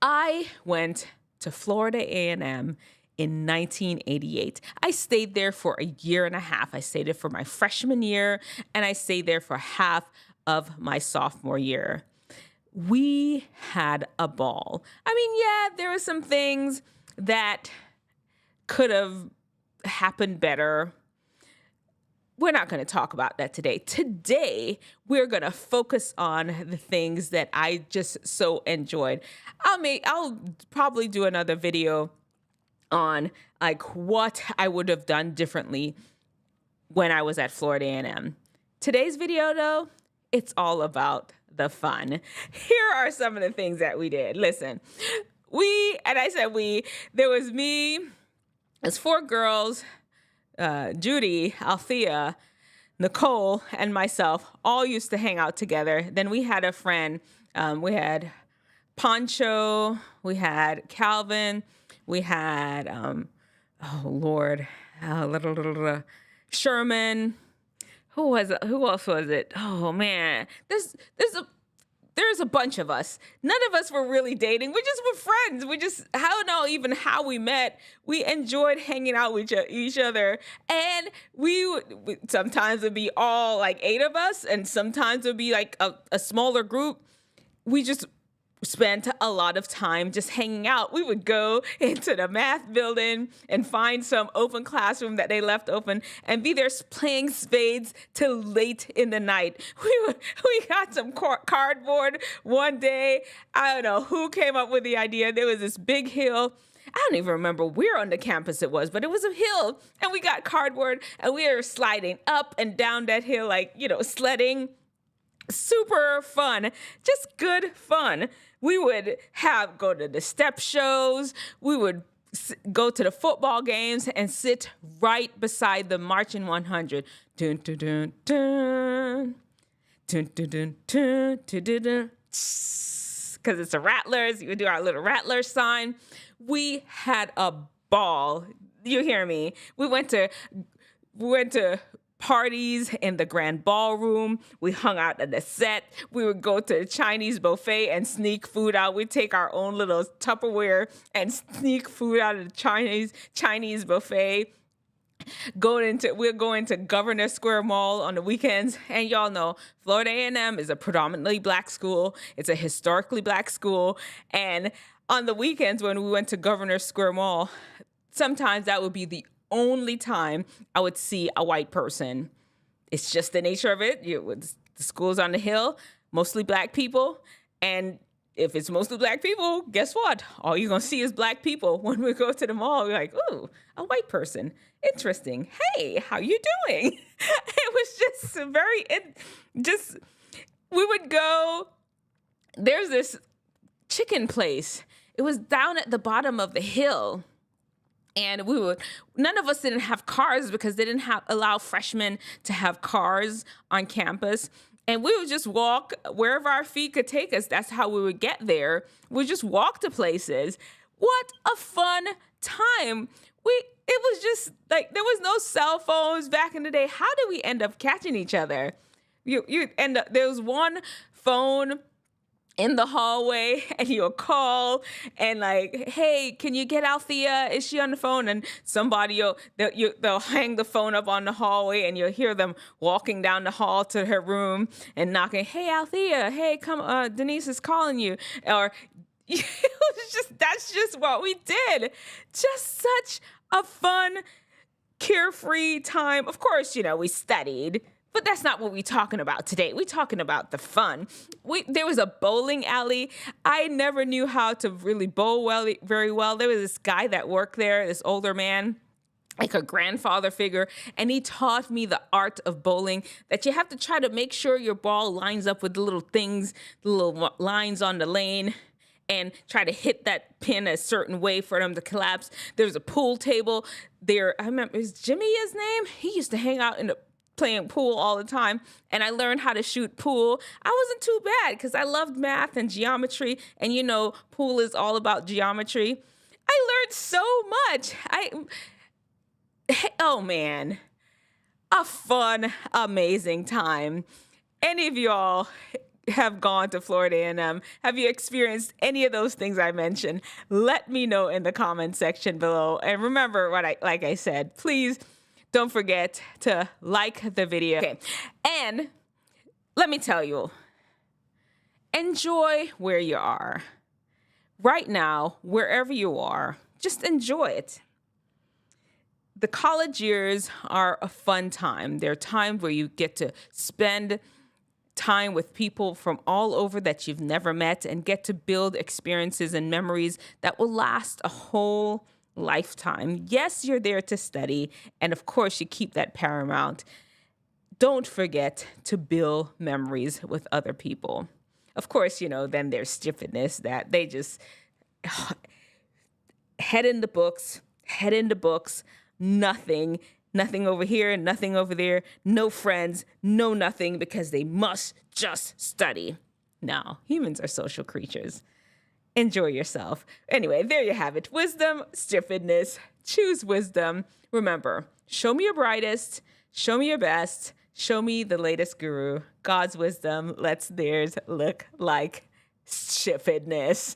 I went to Florida A&M in 1988. I stayed there for a year and a half. I stayed there for my freshman year, and I stayed there for half of my sophomore year. We had a ball. I mean, yeah, there were some things that could have happened better. We're not going to talk about that today. Today, we're going to focus on the things that I just so enjoyed. I'll probably do another video on like what I would have done differently when I was at Florida A&M. Today's video, though, it's all about the fun. Here are some of the things that we did. Listen, there was me, there's 4 girls, Judy, Althea, Nicole, and myself all used to hang out together. Then we had a friend. We had Poncho. We had Calvin. We had, Sherman. Who else was it? Oh man, there's a bunch of us. None of us were really dating. We just were friends. I don't know even how we met. We enjoyed hanging out with each other. And we sometimes it'd be all like 8 of us, and sometimes it'd be like a smaller group. We just spent a lot of time just hanging out. We would go into the math building and find some open classroom that they left open and be there playing spades till late in the night. We got some cardboard one day. I don't know who came up with the idea. There was this big hill. I don't even remember where on the campus it was, but it was a hill, and we got cardboard and we were sliding up and down that hill like, sledding. Super fun, just good fun. We would go to the step shows. We would go to the football games and sit right beside the marching 100. Dun, dun, dun, dun. Dun, dun, dun, dun, dun, dun, dun. Because it's a Rattlers. You would do our little Rattler sign. We had a ball. You hear me? We went to parties in the grand ballroom. We hung out at the set. We would go to the Chinese buffet and sneak food out. We'd take our own little Tupperware and sneak food out of the Chinese buffet. We'll go into Governor Square Mall on the weekends. And y'all know Florida A&M is a predominantly Black school. It's a historically Black school. And on the weekends when we went to Governor Square Mall, sometimes that would be the only time I would see a white person. It's just the nature of it. The school's on the hill, mostly Black people. And if it's mostly Black people, guess what? All you're going to see is Black people. When we go to the mall, we're like, ooh, a white person. Interesting. Hey, how you doing? It was just we would go, there's this chicken place. It was down at the bottom of the hill. And none of us didn't have cars because they didn't allow freshmen to have cars on campus. And we would just walk wherever our feet could take us. That's how we would get there. We'd just walk to places. What a fun time. It was just like, there was no cell phones back in the day. How did we end up catching each other? There was one phone in the hallway, and you'll call and like, hey, can you get Althea? Is she on the phone? And somebody they'll hang the phone up on the hallway, and you'll hear them walking down the hall to her room and knocking. Hey, Althea, hey, come, Denise is calling you. Or that's just what we did. Just such a fun, carefree time. Of course, we studied. But that's not what we're talking about today. We're talking about the fun. There was a bowling alley. I never knew how to really bowl very well. There was this guy that worked there, this older man, like a grandfather figure, and he taught me the art of bowling, that you have to try to make sure your ball lines up with the little things, the little lines on the lane, and try to hit that pin a certain way for them to collapse. There's a pool table there. I remember, is Jimmy his name? He used to hang out playing pool all the time, and I learned how to shoot pool. I wasn't too bad because I loved math and geometry, and pool is all about geometry. I learned so much. Oh man, a fun, amazing time. Any of y'all have gone to Florida A&M? Have you experienced any of those things I mentioned? Let me know in the comment section below. And remember like I said, please don't forget to like the video. Okay. And let me tell you, enjoy where you are. Right now, wherever you are, just enjoy it. The college years are a fun time. They're times where you get to spend time with people from all over that you've never met and get to build experiences and memories that will last a whole lifetime. Yes, you're there to study, and of course, you keep that paramount. Don't forget to build memories with other people. Of course, then there's stupidness that they just head into books, nothing over here, nothing over there, no friends, no nothing, because they must just study. No, humans are social creatures. Enjoy yourself. Anyway, there you have it. Wisdom, stupidness. Choose wisdom. Remember, show me your brightest, show me your best, show me the latest guru. God's wisdom lets theirs look like stupidness.